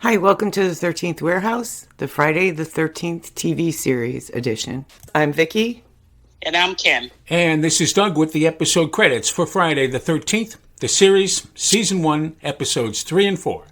Hi, welcome to the 13th Warehouse, the Friday the 13th TV series edition. I'm Vickie. And I'm Kym. And this is Doug with the episode credits for Friday the 13th, the series, Season 1, Episodes 3 and 4.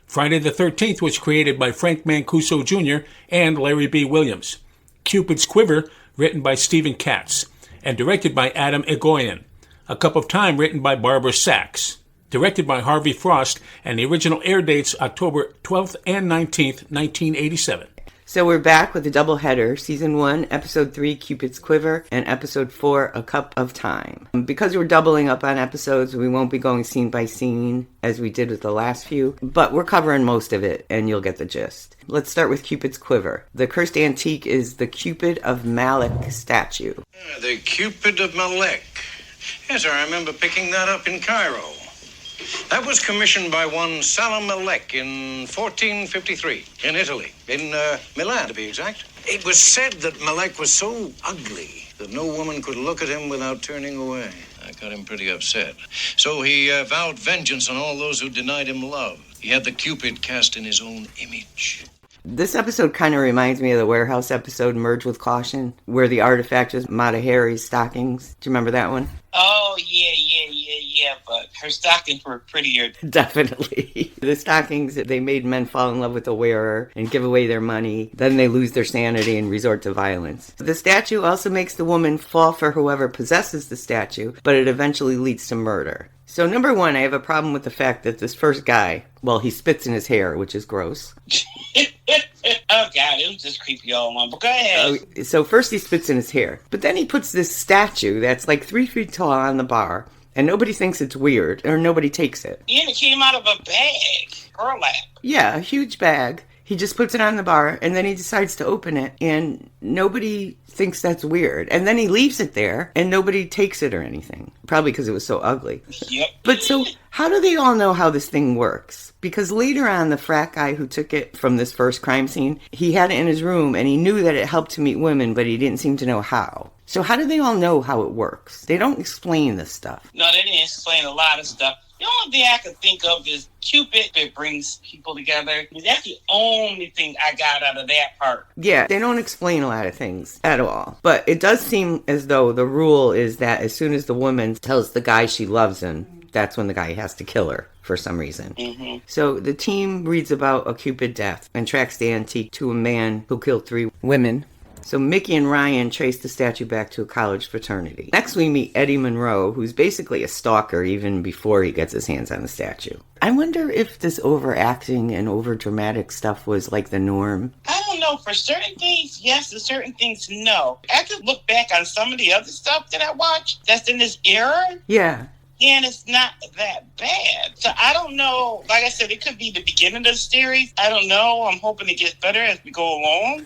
Friday the 13th was created by Frank Mancuso Jr. and Larry B. Williams. Cupid's Quiver, written by Stephen Katz, and directed by Adam Egoyan. A Cup of Time, written by Barbara Sachs. Directed by Harvey Frost, and the original air dates October 12th and 19th, 1987. So we're back with a double header, Season 1, Episode 3, Cupid's Quiver, and Episode 4, A Cup of Time. Because we're doubling up on episodes, we won't be going scene by scene as we did with the last few, but we're covering most of it, and you'll get the gist. Let's start with Cupid's Quiver. The cursed antique is the Cupid of Malek statue. The Cupid of Malek. Yes, I remember picking that up in Cairo. That was commissioned by one Salam Malek in 1453 in Italy, in Milan to be exact. It was said that Malek was so ugly that no woman could look at him without turning away. That got him pretty upset. So he vowed vengeance on all those who denied him love. He had the Cupid cast in his own image. This episode kind of reminds me of the Warehouse episode, Merge with Caution, where the artifact is Mata Hari's stockings. Do you remember that one? Oh, yeah, but her stockings were prettier. Definitely. The stockings, they made men fall in love with the wearer and give away their money. Then they lose their sanity and resort to violence. The statue also makes the woman fall for whoever possesses the statue, but it eventually leads to murder. So number one, I have a problem with the fact that this first guy, well, he spits in his hair, which is gross. Oh, God, it was just creepy all along. But go ahead. So first he spits in his hair, but then he puts this statue that's like 3 feet tall on the bar, and nobody thinks it's weird, or nobody takes it. And it came out of a bag. Burlap. Yeah, a huge bag. He just puts it on the bar, and then he decides to open it, and nobody thinks that's weird. And then he leaves it there, and nobody takes it or anything. Probably because it was so ugly. Yep. But so, how do they all know how this thing works? Because later on, the frat guy who took it from this first crime scene, he had it in his room, and he knew that it helped to meet women, but he didn't seem to know how. So how do they all know how it works? They don't explain this stuff. No, they didn't explain a lot of stuff. The only thing I can think of is Cupid that brings people together. That's the only thing I got out of that part. Yeah, they don't explain a lot of things at all. But it does seem as though the rule is that as soon as the woman tells the guy she loves him, that's when the guy has to kill her for some reason. Mm-hmm. So the team reads about a Cupid death and tracks the antique to a man who killed 3 women. So Micki and Ryan trace the statue back to a college fraternity. Next we meet Eddie Monroe, who's basically a stalker even before he gets his hands on the statue. I wonder if this overacting and overdramatic stuff was like the norm. I don't know. For certain things, yes. For certain things, no. I could look back on some of the other stuff that I watched that's in this era. Yeah. And it's not that bad. So I don't know. Like I said, it could be the beginning of the series. I don't know. I'm hoping it gets better as we go along.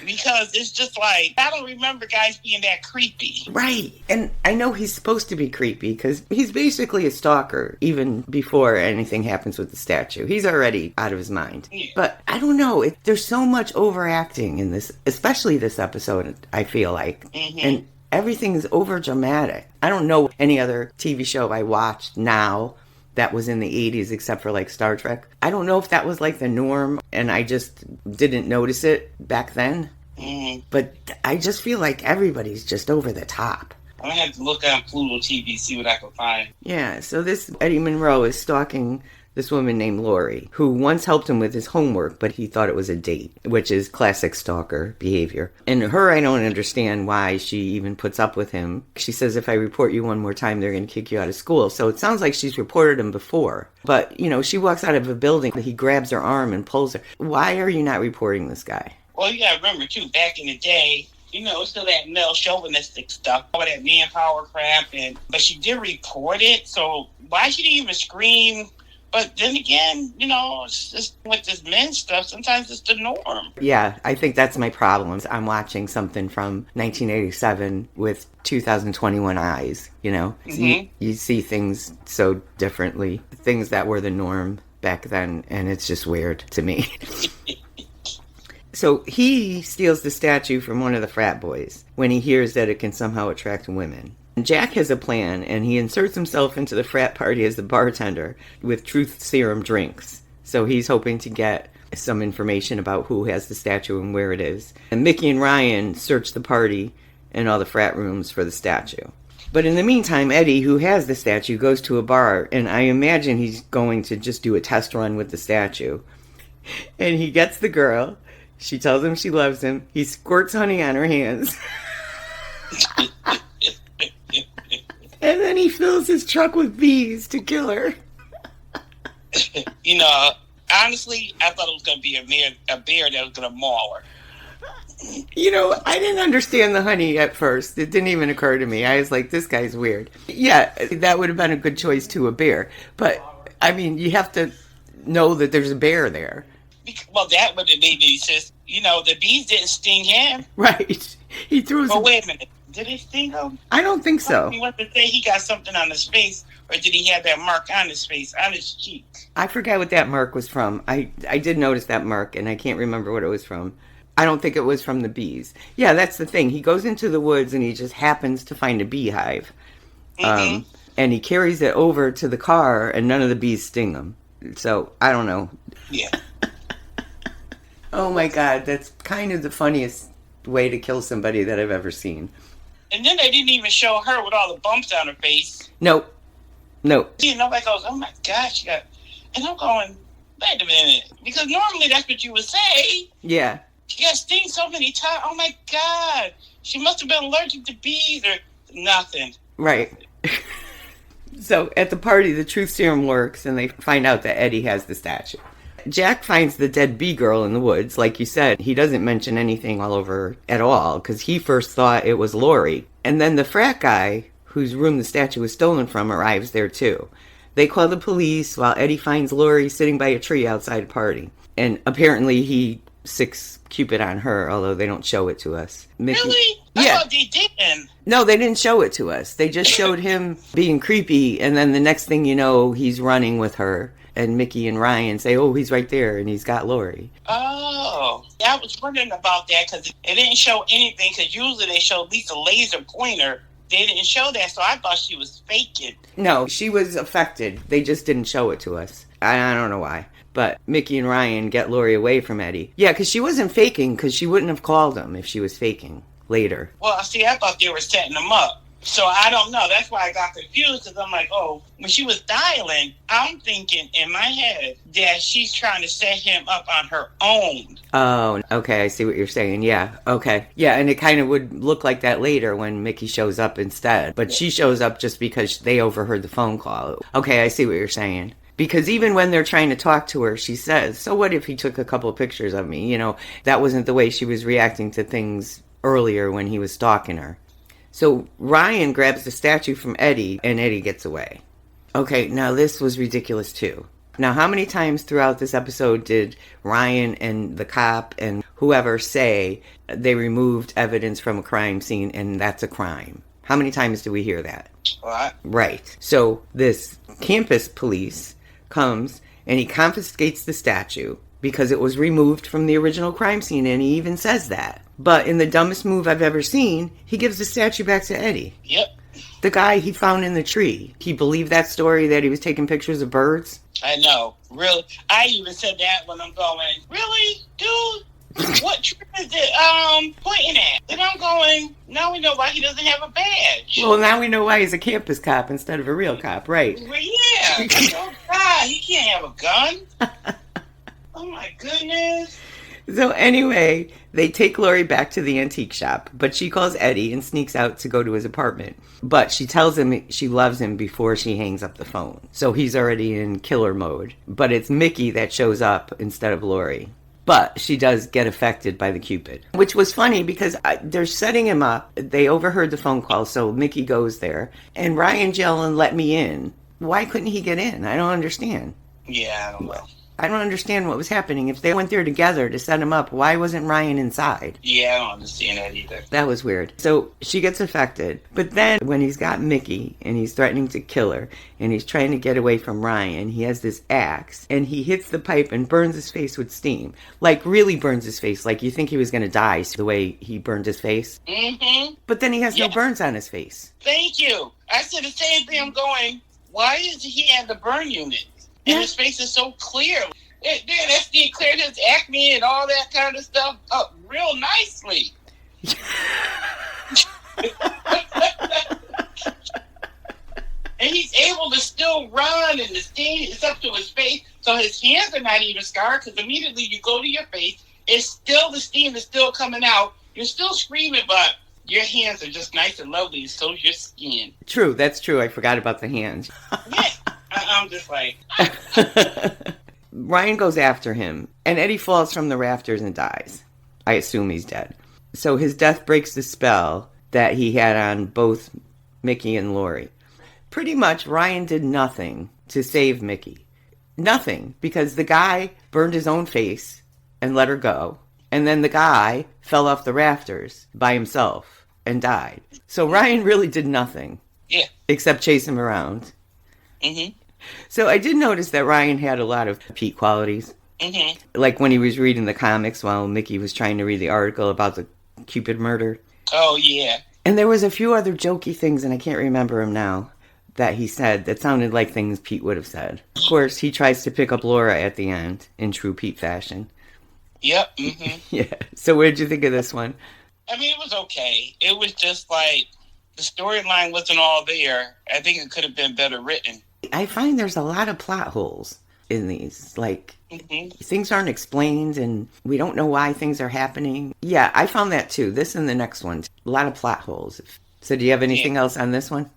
Because it's just like, I don't remember guys being that creepy. Right. And I know he's supposed to be creepy because he's basically a stalker even before anything happens with the statue. He's already out of his mind. Yeah. But I don't know. There's so much overacting in this, especially this episode, I feel like. Mm-hmm. And everything is over dramatic. I don't know any other TV show I watched now that was in the 80s except for like Star Trek. I don't know if that was like the norm and I just didn't notice it back then. Mm-hmm. But I just feel like everybody's just over the top. I'm going to have to look on Pluto TV, see what I can find. Yeah, so this Eddie Monroe is stalking this woman named Lori, who once helped him with his homework, but he thought it was a date, which is classic stalker behavior. And her, I don't understand why she even puts up with him. She says, if I report you one more time, they're going to kick you out of school. So it sounds like she's reported him before. But, you know, she walks out of a building, he grabs her arm and pulls her. Why are you not reporting this guy? Well, you got to remember, too, back in the day, you know, still that male chauvinistic stuff, all that manpower crap, but she did report it, so why should he even scream? But then again, you know, it's just with this men stuff, sometimes it's the norm. Yeah, I think that's my problem. I'm watching something from 1987 with 2021 eyes, you know? Mm-hmm. You see things so differently, things that were the norm back then, and it's just weird to me. So he steals the statue from one of the frat boys when he hears that it can somehow attract women. Jack has a plan, and he inserts himself into the frat party as the bartender with truth serum drinks. So he's hoping to get some information about who has the statue and where it is. And Micki and Ryan search the party and all the frat rooms for the statue. But in the meantime, Eddie, who has the statue, goes to a bar, and I imagine he's going to just do a test run with the statue. And he gets the girl. She tells him she loves him. He squirts honey on her hands. And then he fills his truck with bees to kill her. Honestly, I thought it was going to be a bear that was going to maul her. I didn't understand the honey at first. It didn't even occur to me. I was like, this guy's weird. Yeah, that would have been a good choice to a bear. But, I mean, you have to know that there's a bear there. Well, that would have made me sense. The bees didn't sting him. Right. He threw his... But wait a minute. Did it sting him? I don't think so. He wanted to say he got something on his face, or did he have that mark on his face, on his cheek? I forgot what that mark was from. I did notice that mark, and I can't remember what it was from. I don't think it was from the bees. Yeah, that's the thing. He goes into the woods, and he just happens to find a beehive. And he carries it over to the car, and none of the bees sting him. So, I don't know. Yeah. Oh, my God. That's kind of the funniest way to kill somebody that I've ever seen. And then they didn't even show her with all the bumps on her face. Nope. Nobody goes, oh my gosh. And I'm going, wait a minute. Because normally that's what you would say. Yeah. She got stung so many times. Oh my God. She must have been allergic to bees or nothing. Right. So at the party, the truth serum works and they find out that Eddie has the statue. Jack finds the dead bee girl in the woods. Like you said, he doesn't mention anything all over at all because he first thought it was Lori. And then the frat guy, whose room the statue was stolen from, arrives there too. They call the police while Eddie finds Lori sitting by a tree outside a party. And apparently he sicks Cupid on her, although they don't show it to us. Really? I thought they didn't. No, they didn't show it to us. They just showed him being creepy, and then the next thing you know, he's running with her. And Micki and Ryan say, oh, he's right there, and he's got Lori. Oh. Yeah, I was wondering about that, because it didn't show anything, because usually they show at least a laser pointer. They didn't show that, so I thought she was faking. No, she was affected. They just didn't show it to us. I don't know why. But Micki and Ryan get Lori away from Eddie. Yeah, because she wasn't faking, because she wouldn't have called him if she was faking later. Well, see, I thought they were setting him up. So I don't know. That's why I got confused, because I'm like, oh, when she was dialing, I'm thinking in my head that she's trying to set him up on her own. Oh, okay. I see what you're saying. Yeah. Okay. Yeah, and it kind of would look like that later when Micki shows up instead. But she shows up just because they overheard the phone call. Okay, I see what you're saying. Because even when they're trying to talk to her, she says, so what if he took a couple of pictures of me? That wasn't the way she was reacting to things earlier when he was stalking her. So Ryan grabs the statue from Eddie, and Eddie gets away. Okay, now this was ridiculous too. Now, how many times throughout this episode did Ryan and the cop and whoever say they removed evidence from a crime scene and that's a crime? How many times do we hear that? What? Right. So this campus police comes and he confiscates the statue because it was removed from the original crime scene, and he even says that. But in the dumbest move I've ever seen, he gives the statue back to Eddie. Yep. The guy he found in the tree. He believed that story that he was taking pictures of birds? I know. Really? I even said that when I'm going, really? Dude? What tree is it pointing at? And I'm going, now we know why he doesn't have a badge. Well, now we know why he's a campus cop instead of a real cop, right? Well, yeah. Oh, God, he can't have a gun. Oh, my goodness. So anyway, they take Lori back to the antique shop, but she calls Eddie and sneaks out to go to his apartment. But she tells him she loves him before she hangs up the phone. So he's already in killer mode. But it's Micki that shows up instead of Lori. But she does get affected by the Cupid, which was funny because they're setting him up. They overheard the phone call, so Micki goes there. And Ryan's yelling, let me in. Why couldn't he get in? I don't understand. Yeah, I don't know. I don't understand what was happening. If they went there together to set him up, why wasn't Ryan inside? Yeah, I don't understand that either. That was weird. So she gets affected. But then when he's got Micki and he's threatening to kill her and he's trying to get away from Ryan, he has this axe and he hits the pipe and burns his face with steam. Like really burns his face. Like you think he was going to die the way he burned his face. Mm-hmm. But then he has no burns on his face. Thank you. I said the same thing. I'm going, why is he at the burn unit? And his face is so clear. Then SD cleared his acne and all that kind of stuff up real nicely. And he's able to still run, and the stain is up to his face, so his hands are not even scarred, because immediately you go to your face, it's still, the steam is still coming out. You're still screaming, but your hands are just nice and lovely, and so is your skin. True, that's true. I forgot about the hands. Yeah, I'm just like... Ryan goes after him, and Eddie falls from the rafters and dies. I assume he's dead. So his death breaks the spell that he had on both Micki and Lori. Pretty much, Ryan did nothing to save Micki. Nothing, because the guy burned his own face and let her go. And then the guy fell off the rafters by himself and died. So Ryan really did nothing. Yeah. Except chase him around. Mm-hmm. So I did notice that Ryan had a lot of Pete qualities. Mm-hmm. Like when he was reading the comics while Micki was trying to read the article about the Cupid murder. Oh, yeah. And there was a few other jokey things, and I can't remember them now, that he said that sounded like things Pete would have said. Of course, he tries to pick up Laura at the end, in true Pete fashion. Yep. Mm-hmm. Yeah. So what did you think of this one? I mean, it was okay. It was just like, the storyline wasn't all there. I think it could have been better written. I find there's a lot of plot holes in these. Like, things aren't explained, and we don't know why things are happening. Yeah, I found that too. This and the next one. A lot of plot holes. So do you have anything else on this one?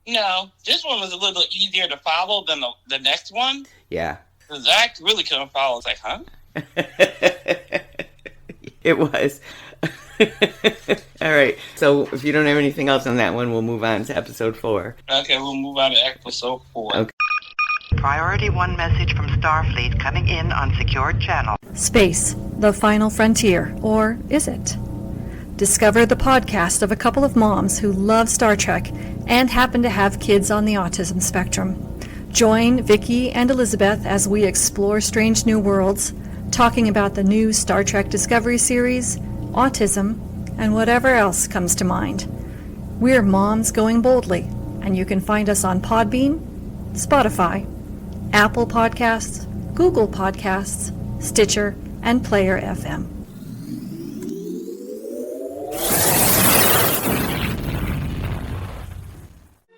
No, this one was a little easier to follow than the next one. Yeah. Because I really couldn't follow. It's like, huh? It was. All right. So if you don't have anything else on that one, we'll move on to episode 4. Okay, we'll move on to episode 4. Okay. Priority 1 message from Starfleet coming in on secured channel. Space, the final frontier, or is it? Discover the podcast of a couple of moms who love Star Trek and happen to have kids on the autism spectrum. Join Vickie and Elizabeth as we explore strange new worlds, talking about the new Star Trek Discovery series, autism, and whatever else comes to mind. We're Moms Going Boldly, and you can find us on Podbean, Spotify, Apple Podcasts, Google Podcasts, Stitcher, and Player FM.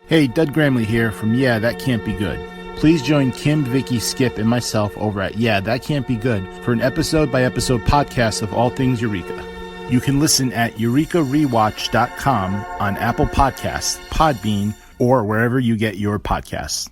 Hey, Dud Gramley here from Yeah, That Can't Be Good. Please join Kym, Vickie, Skip, and myself over at Yeah, That Can't Be Good for an episode-by-episode podcast of all things Eureka. You can listen at eurekarewatch.com on Apple Podcasts, Podbean, or wherever you get your podcasts.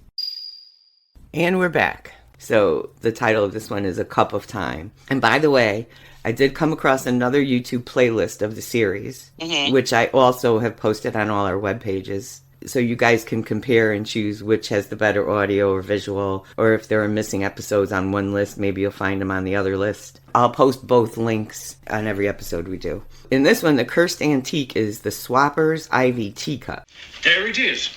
And we're back. So the title of this one is A Cup of Time. And by the way, I did come across another YouTube playlist of the series, which I also have posted on all our web pages. So you guys can compare and choose which has the better audio or visual, or if there are missing episodes on one list, maybe you'll find them on the other list. I'll post both links on every episode we do. In this one, the cursed antique is the Swapper's Ivy teacup. There it is.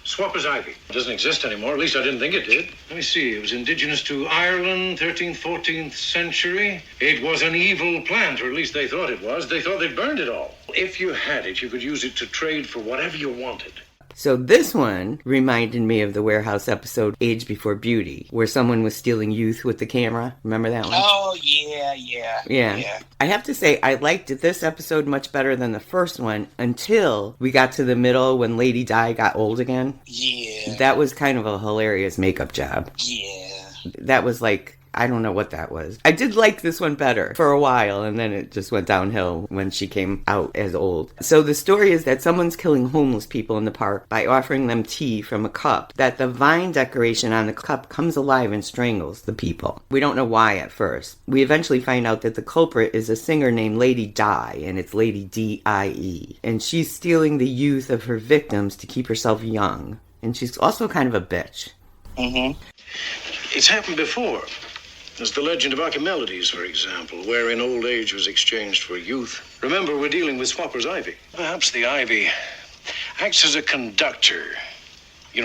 Swapper's Ivy. It doesn't exist anymore. At least I didn't think it did. Let me see. It was indigenous to Ireland, 13th, 14th century. It was an evil plant, or at least they thought it was. They thought they'd burned it all. If you had it, you could use it to trade for whatever you wanted. So this one reminded me of the Warehouse episode Age Before Beauty, where someone was stealing youth with the camera. Remember that one? Oh, yeah. I have to say, I liked this episode much better than the first one until we got to the middle when Lady Di got old again. Yeah. That was kind of a hilarious makeup job. Yeah. That was like, I don't know what that was. I did like this one better for a while, and then it just went downhill when she came out as old. So the story is that someone's killing homeless people in the park by offering them tea from a cup, that the vine decoration on the cup comes alive and strangles the people. We don't know why at first. We eventually find out that the culprit is a singer named Lady Di, and it's Lady D-I-E. And she's stealing the youth of her victims to keep herself young. And she's also kind of a bitch. It's happened before. There's the legend of Archimedes, for example, wherein old age was exchanged for youth. Remember, we're dealing with Swapper's Ivy. Perhaps the Ivy acts as a conductor,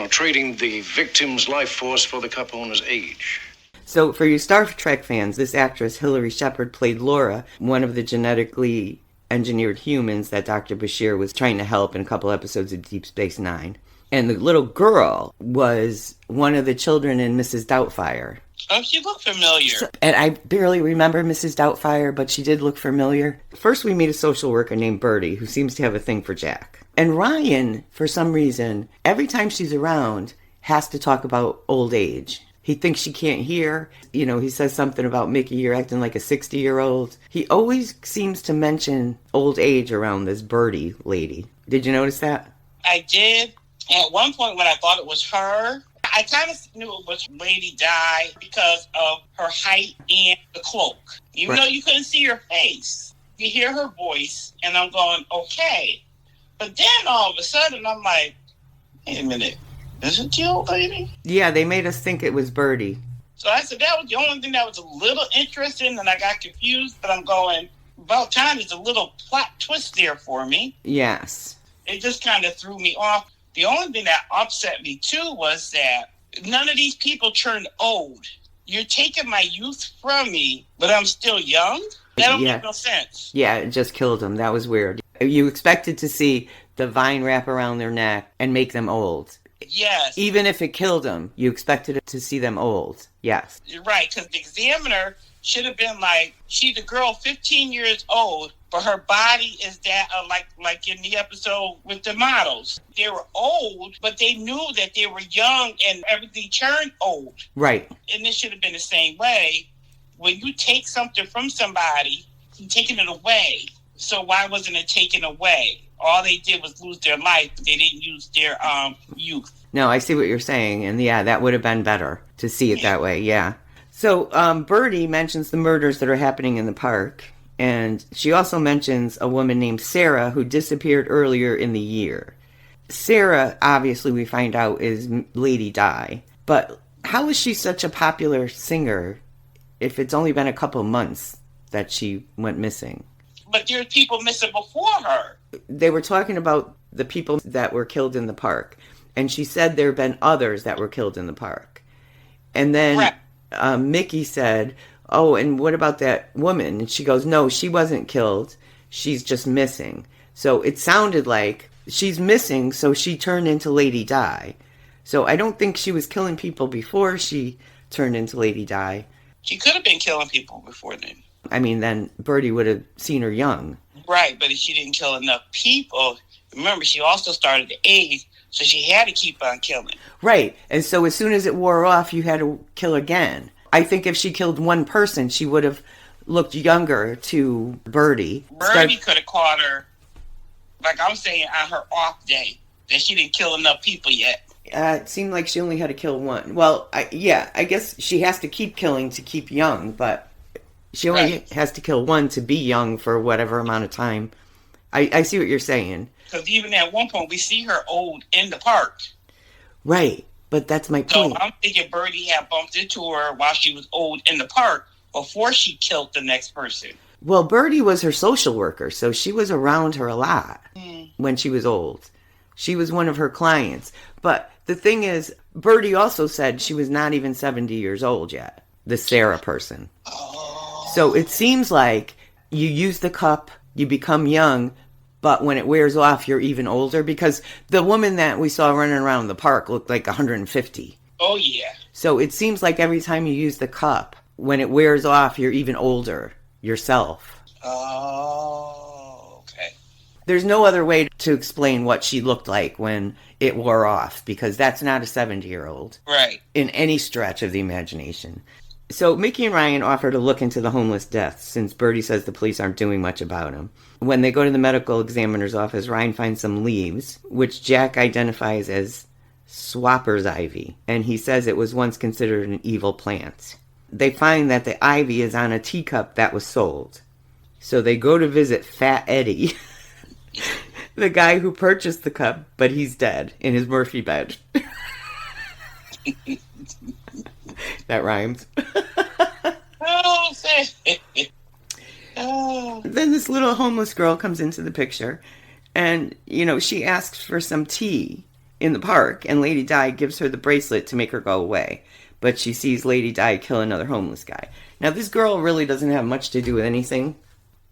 trading the victim's life force for the cup owner's age. So for you Star Trek fans, this actress, Hilary Shepard, played Laura, one of the genetically engineered humans that Dr. Bashir was trying to help in a couple episodes of Deep Space Nine. And the little girl was one of the children in Mrs. Doubtfire. Oh, she looked familiar. And I barely remember Mrs. Doubtfire, but she did look familiar. First, we meet a social worker named Bertie, who seems to have a thing for Jack. And Ryan, for some reason, every time she's around, has to talk about old age. He thinks she can't hear. You know, he says something about, Micki, you're acting like a 60-year-old. He always seems to mention old age around this Bertie lady. Did you notice that? I did. At one point when I thought it was her, I kind of knew it was Lady Di because of her height and the cloak. Even though you couldn't see her face, you hear her voice, and I'm going, okay. But then all of a sudden, I'm like, wait a minute. Is it the old lady? Yeah, they made us think it was Bertie. So I said that was the only thing that was a little interesting, and I got confused. But I'm going, about time there's a little plot twist there for me. Yes. It just kind of threw me off. The only thing that upset me, too, was that none of these people turned old. You're taking my youth from me, but I'm still young? That don't make no sense. Yeah, it just killed them. That was weird. You expected to see the vine wrap around their neck and make them old. Yes. Even if it killed them, you expected to see them old. Yes. You're right, because the examiner should have been like, she's a girl 15 years old, but her body is that like in the episode with the models. They were old, but they knew that they were young and everything turned old. Right. And this should have been the same way. When you take something from somebody, you're taking it away. So why wasn't it taken away? All they did was lose their life, but they didn't use their youth. No, I see what you're saying. And yeah, that would have been better to see it that way. Yeah. So Bertie mentions the murders that are happening in the park. And she also mentions a woman named Sarah who disappeared earlier in the year. Sarah, obviously, we find out, is Lady Di. But how is she such a popular singer if it's only been a couple months that she went missing? But there's people missing before her. They were talking about the people that were killed in the park. And she said there have been others that were killed in the park. And then Micki said, oh, and what about that woman? And she goes, no, she wasn't killed. She's just missing. So it sounded like she's missing, so she turned into Lady Di. So I don't think she was killing people before she turned into Lady Di. She could have been killing people before then. I mean, then Bertie would have seen her young. Right, but if she didn't kill enough people, remember, she also started to age, so she had to keep on killing. Right, and so as soon as it wore off, you had to kill again. I think if she killed one person, she would have looked younger to Bertie. Bertie could have caught her, like I'm saying, on her off day, that she didn't kill enough people yet. It seemed like she only had to kill one. Well, I guess she has to keep killing to keep young, but she only has to kill one to be young for whatever amount of time. I see what you're saying. Because even at one point, we see her old in the park. Right, but that's my point. So I'm thinking Bertie had bumped into her while she was old in the park before she killed the next person. Well, Bertie was her social worker, so she was around her a lot when she was old. She was one of her clients. But the thing is, Bertie also said she was not even 70 years old yet, the Sarah person. So it seems like you use the cup, you become young, but when it wears off, you're even older. Because the woman that we saw running around the park looked like 150. Oh, yeah. So it seems like every time you use the cup, when it wears off, you're even older yourself. Oh, okay. There's no other way to explain what she looked like when it wore off, because that's not a 70-year-old. Right. In any stretch of the imagination. So Micki and Ryan offer to look into the homeless deaths, since Bertie says the police aren't doing much about them. When they go to the medical examiner's office, Ryan finds some leaves, which Jack identifies as swapper's ivy, and he says it was once considered an evil plant. They find that the ivy is on a teacup that was sold. So they go to visit Fat Eddie, the guy who purchased the cup, but he's dead in his Murphy bed. That rhymes. Then this little homeless girl comes into the picture, and, she asks for some tea in the park, and Lady Di gives her the bracelet to make her go away. But she sees Lady Di kill another homeless guy. Now, this girl really doesn't have much to do with anything.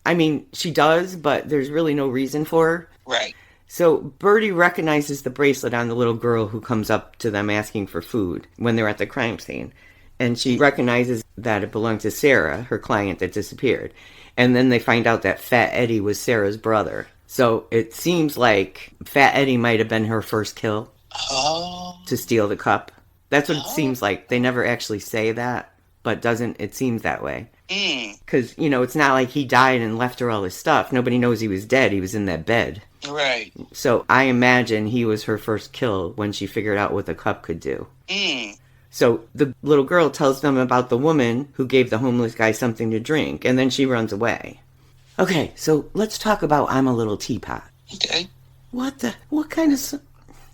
I mean, she does, but there's really no reason for her. Right. So Bertie recognizes the bracelet on the little girl who comes up to them asking for food when they're at the crime scene. and she recognizes that it belonged to Sarah, her client that disappeared. And then they find out that Fat Eddie was Sarah's brother. So it seems like Fat Eddie might have been her first kill. Oh. To steal the cup. That's what it seems like. They never actually say that, but it seems that way. Because, it's not like he died and left her all his stuff. Nobody knows he was dead. He was in that bed. Right. So I imagine he was her first kill when she figured out what the cup could do. So the little girl tells them about the woman who gave the homeless guy something to drink, and then she runs away. Okay, so let's talk about I'm a Little Teapot. Okay. What kind of...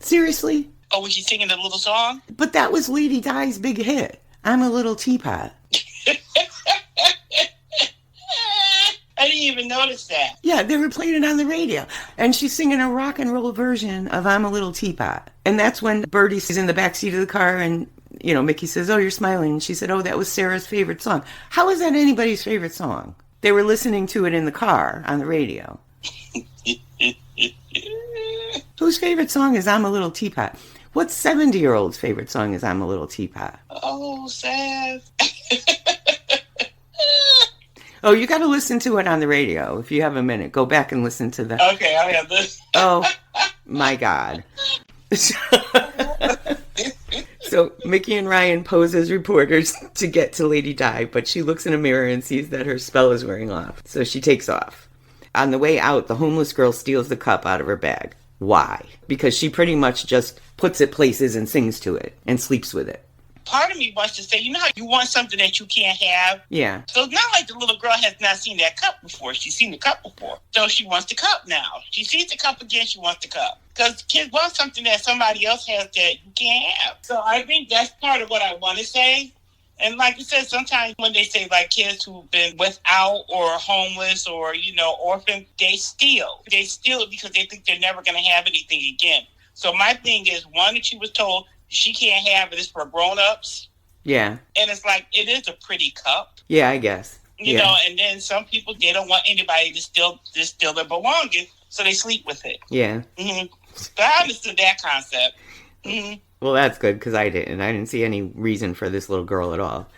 Seriously? Oh, was she singing the little song? But that was Lady Di's big hit. I'm a Little Teapot. I didn't even notice that. Yeah, they were playing it on the radio. And she's singing a rock and roll version of I'm a Little Teapot. And that's when Birdie's in the backseat of the car and, Mickey says, oh, you're smiling. And she said, oh, that was Sarah's favorite song. How is that anybody's favorite song? They were listening to it in the car on the radio. Whose favorite song is I'm a Little Teapot? What 70-year-old's favorite song is I'm a Little Teapot? Oh, sad. Oh, you got to listen to it on the radio. If you have a minute, go back and listen to the... Okay, I'll have this. Oh, my God. So Micki and Ryan pose as reporters to get to Lady Di, but she looks in a mirror and sees that her spell is wearing off. So she takes off. On the way out, the homeless girl steals the cup out of her bag. Why? Because she pretty much just puts it places and sings to it and sleeps with it. Part of me wants to say, how you want something that you can't have? Yeah. So it's not like the little girl has not seen that cup before. She's seen the cup before. So she wants the cup now. She sees the cup again, she wants the cup. Because kids want something that somebody else has that you can't have. So I think that's part of what I want to say. And like you said, sometimes when they say like kids who've been without or homeless or, orphan, they steal. They steal it because they think they're never going to have anything again. So my thing is, one, that she was told she can't have it. It's for grown-ups. Yeah. And it's like, it is a pretty cup. Yeah, I guess. You know, and then some people, they don't want anybody to steal their belongings, so they sleep with it. Yeah. Mm-hmm. But I understood that concept. Mm-hmm. Well, that's good, because I didn't see any reason for this little girl at all.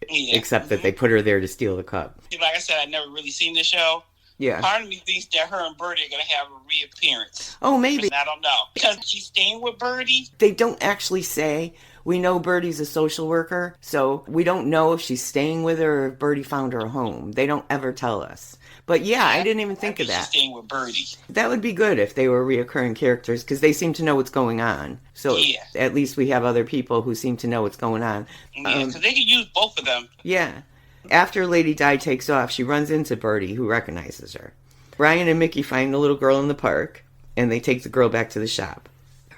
Yeah. Except that they put her there to steal the cup. Like I said, I'd never really seen the show. Yeah. Part of me thinks that her and Birdie are going to have a reappearance. Oh, maybe. I don't know. Because she's staying with Birdie. They don't actually say. We know Birdie's a social worker, so we don't know if she's staying with her or if Birdie found her a home. They don't ever tell us. But yeah, I didn't even think of that. She's staying with Birdie. That would be good if they were reoccurring characters, because they seem to know what's going on. So at least we have other people who seem to know what's going on. Yeah, because they can use both of them. Yeah. After Lady Di takes off, she runs into Birdie, who recognizes her. Ryan and Micki find the little girl in the park, and they take the girl back to the shop.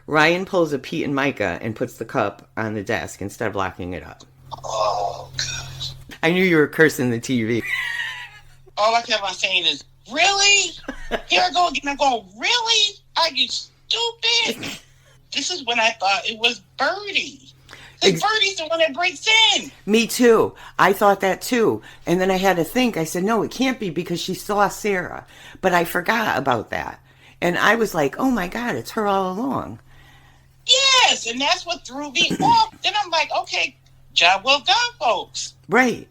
Ryan pulls a Pete and Micah and puts the cup on the desk instead of locking it up. Oh, gosh. I knew you were cursing the TV. All I kept on saying is, really? Here I go again. I'm going, really? Are you stupid? This is when I thought it was Birdie. Because Birdie's the one that breaks in. Me too. I thought that too. And then I had to think. I said, no, it can't be because she saw Sarah. But I forgot about that. And I was like, oh my God, it's her all along. Yes, and that's what threw me off. Then I'm like, okay, job well done, folks. Right.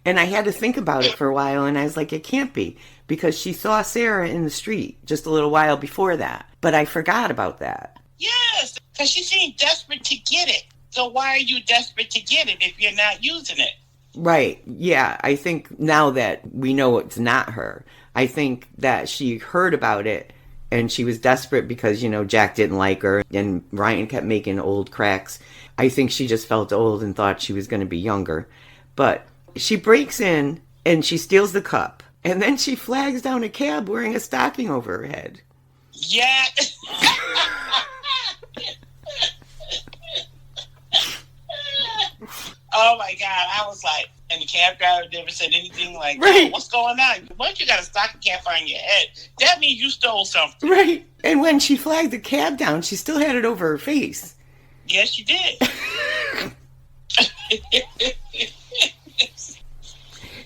And I had to think about it for a while, and I was like, it can't be, because she saw Sarah in the street just a little while before that. But I forgot about that. Yes, because she seemed desperate to get it. So why are you desperate to get it if you're not using it? Right. Yeah, I think now that we know it's not her, I think that she heard about it, and she was desperate because, Jack didn't like her, and Ryan kept making old cracks. I think she just felt old and thought she was going to be younger. But she breaks in, and she steals the cup. And then she flags down a cab wearing a stocking over her head. Yeah. Oh, my God. I was like, and the cab driver never said anything like, right. What's going on? Why don't you got a stocking cap on your head? That means you stole something. Right. And when she flagged the cab down, she still had it over her face. Yes, she did.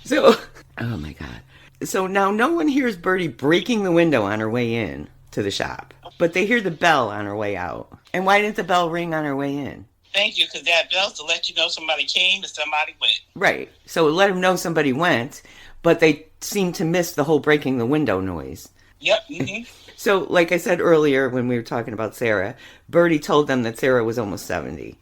So, oh my God. So now no one hears Birdie breaking the window on her way in to the shop, but they hear the bell on her way out. And why didn't the bell ring on her way in? Thank you, because that bell's to let you know somebody came and somebody went. Right. So it let them know somebody went, but they seemed to miss the whole breaking the window noise. Yep. Mm-hmm. So, like I said earlier when we were talking about Sarah, Bertie told them that Sarah was almost 70.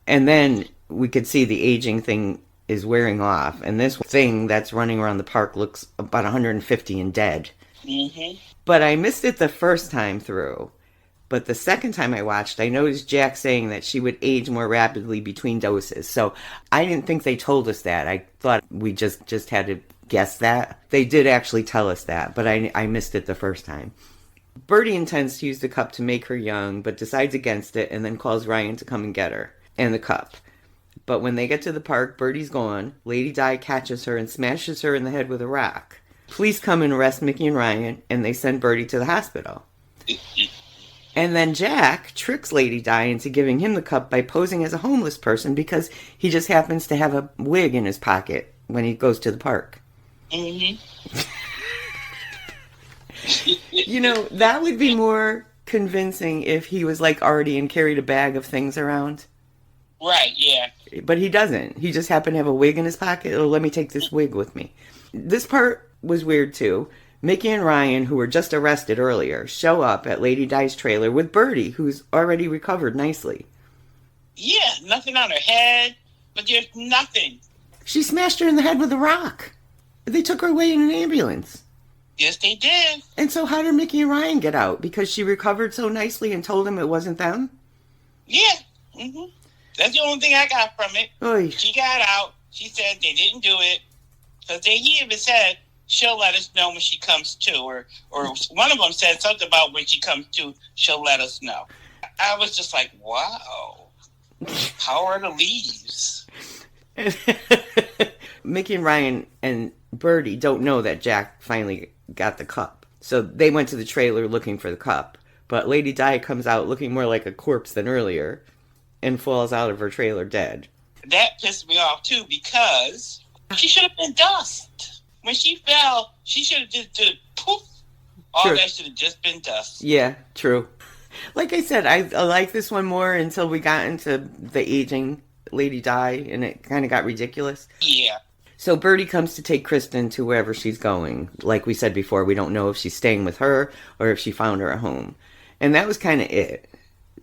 And then we could see the aging thing is wearing off. And this thing that's running around the park looks about 150 and dead. Mm-hmm. But I missed it the first time through. But the second time I watched, I noticed Jack saying that she would age more rapidly between doses. So I didn't think they told us that. I thought we just had to guess that. They did actually tell us that, but I missed it the first time. Bertie intends to use the cup to make her young, but decides against it and then calls Ryan to come and get her and the cup. But when they get to the park, Bertie's gone. Lady Di catches her and smashes her in the head with a rock. Police come and arrest Micki and Ryan, and they send Bertie to the hospital. And then Jack tricks Lady Di into giving him the cup by posing as a homeless person because he just happens to have a wig in his pocket when he goes to the park. Mm-hmm. You know, that would be more convincing if he was like Artie and carried a bag of things around. Right, yeah. But he doesn't. He just happened to have a wig in his pocket. Oh, let me take this wig with me. This part was weird too. Micki and Ryan, who were just arrested earlier, show up at Lady Di's trailer with Bertie, who's already recovered nicely. Yeah, nothing on her head, but there's nothing. She smashed her in the head with a rock. They took her away in an ambulance. Yes, they did. And so how did Micki and Ryan get out? Because she recovered so nicely and told him it wasn't them? Yeah. Mm-hmm. That's the only thing I got from it. Oy. She got out. She said they didn't do it. Because he even said she'll let us know when she comes to. Or one of them said something about when she comes to, she'll let us know. I was just like, wow. How are the leaves? Micki and Ryan and Bertie don't know that Jack finally got the cup. So they went to the trailer looking for the cup. But Lady Di comes out looking more like a corpse than earlier and falls out of her trailer dead. That pissed me off too because she should have been dust. When she fell, she should have just did poof. All True. that should have just been dust. Yeah, true. Like I said, I like this one more until we got into the aging Lady Di and it kind of got ridiculous. Yeah. So Bertie comes to take Kristen to wherever she's going. Like we said before, we don't know if she's staying with her or if she found her a home. And that was kind of it.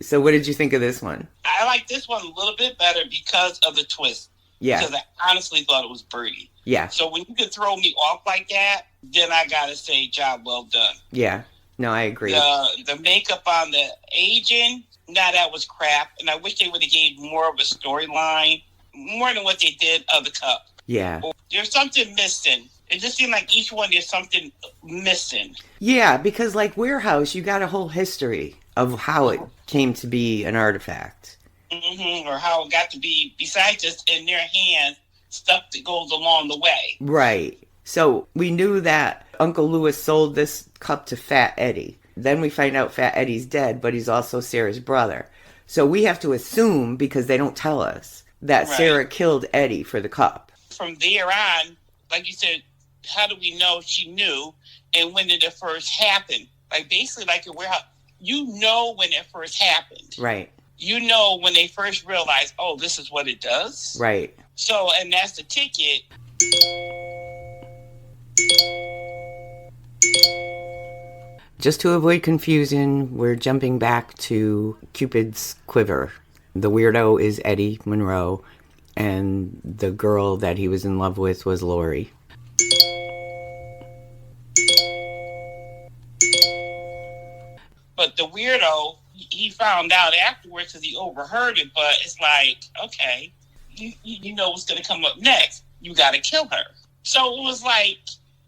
So what did you think of this one? I like this one a little bit better because of the twist. Yeah. Because I honestly thought it was Bertie. Yeah. So when you could throw me off like that, then I gotta say, job well done. Yeah. No, I agree. The makeup on the agent, that was crap. And I wish they would have gave more of a storyline, more than what they did of the cup. Yeah. There's something missing. It just seemed like each one there's something missing. Yeah, because like Warehouse, you got a whole history of how it came to be an artifact. Mm-hmm. Or how it got to be, besides just in their hands, stuff that goes along the way. Right. So we knew that Uncle Lewis sold this cup to Fat Eddie. Then we find out Fat Eddie's dead, but he's also Sarah's brother. So we have to assume, because they don't tell us, that Right. Sarah killed Eddie for the cup. From there on, like you said, how do we know she knew? And when did it first happen? Like basically like a warehouse. You know when it first happened. Right. You know when they first realized, oh, this is what it does. Right. So, and that's the ticket. Just to avoid confusion, we're jumping back to Cupid's Quiver. The weirdo is Eddie Monroe, and the girl that he was in love with was Lori. But the weirdo, he found out afterwards because he overheard it, but it's like, okay, you know what's going to come up next. You got to kill her. So it was like,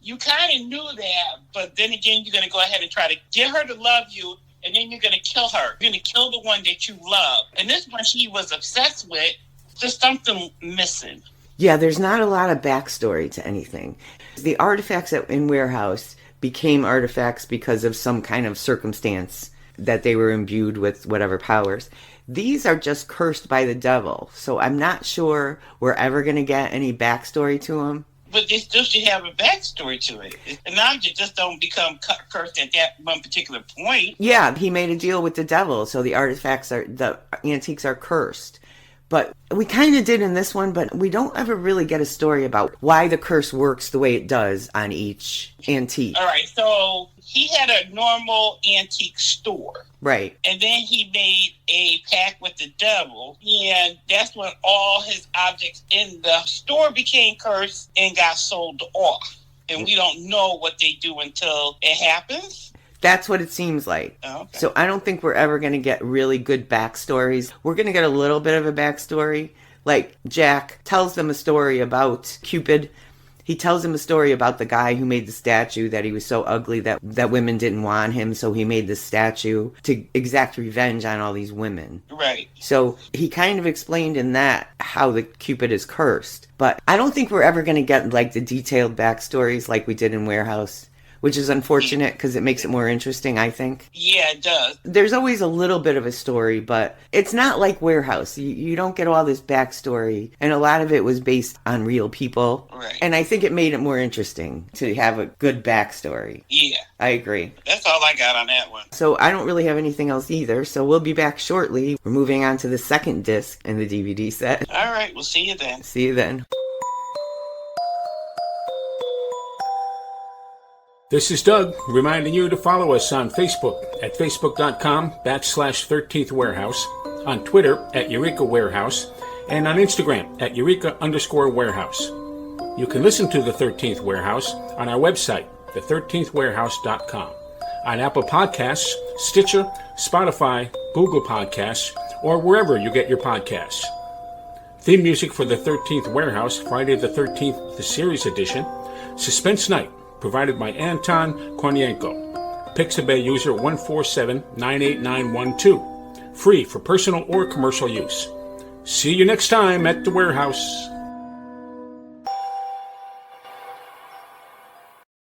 you kind of knew that, but then again, you're going to go ahead and try to get her to love you, and then you're going to kill her. You're going to kill the one that you love. And this one she was obsessed with, there's something missing. Yeah, there's not a lot of backstory to anything. The artifacts in Warehouse became artifacts because of some kind of circumstance that they were imbued with whatever powers. These are just cursed by the devil, so I'm not sure we're ever going to get any backstory to them. But they still should have a backstory to it. And now you just don't become cursed at that one particular point. Yeah, he made a deal with the devil, so the artifacts the antiques are cursed. But we kind of did in this one, but we don't ever really get a story about why the curse works the way it does on each antique. All right, so he had a normal antique store. Right. And then he made a pact with the devil, and that's when all his objects in the store became cursed and got sold off. And we don't know what they do until it happens. That's what it seems like. Oh, okay. So I don't think we're ever going to get really good backstories. We're going to get a little bit of a backstory. Like Jack tells them a story about Cupid. He tells him a story about the guy who made the statue, that he was so ugly that women didn't want him. So he made the statue to exact revenge on all these women. Right. So he kind of explained in that how the Cupid is cursed. But I don't think we're ever going to get like the detailed backstories like we did in Warehouse, which is unfortunate because it makes it more interesting, I think. Yeah, it does. There's always a little bit of a story, but it's not like Warehouse. You don't get all this backstory, and a lot of it was based on real people. Right. And I think it made it more interesting to have a good backstory. Yeah. I agree. That's all I got on that one. So I don't really have anything else either, so we'll be back shortly. We're moving on to the second disc in the DVD set. All right, we'll see you then. See you then. This is Doug, reminding you to follow us on Facebook at facebook.com/13th Warehouse, on Twitter at Eureka Warehouse, and on Instagram at Eureka_Warehouse. You can listen to the 13th Warehouse on our website, the13thwarehouse.com, on Apple Podcasts, Stitcher, Spotify, Google Podcasts, or wherever you get your podcasts. Theme music for the 13th Warehouse, Friday the 13th, the Series Edition, Suspense Night, provided by Anton Kornienko. Pixabay user 147-98912. Free for personal or commercial use. See you next time at the Warehouse.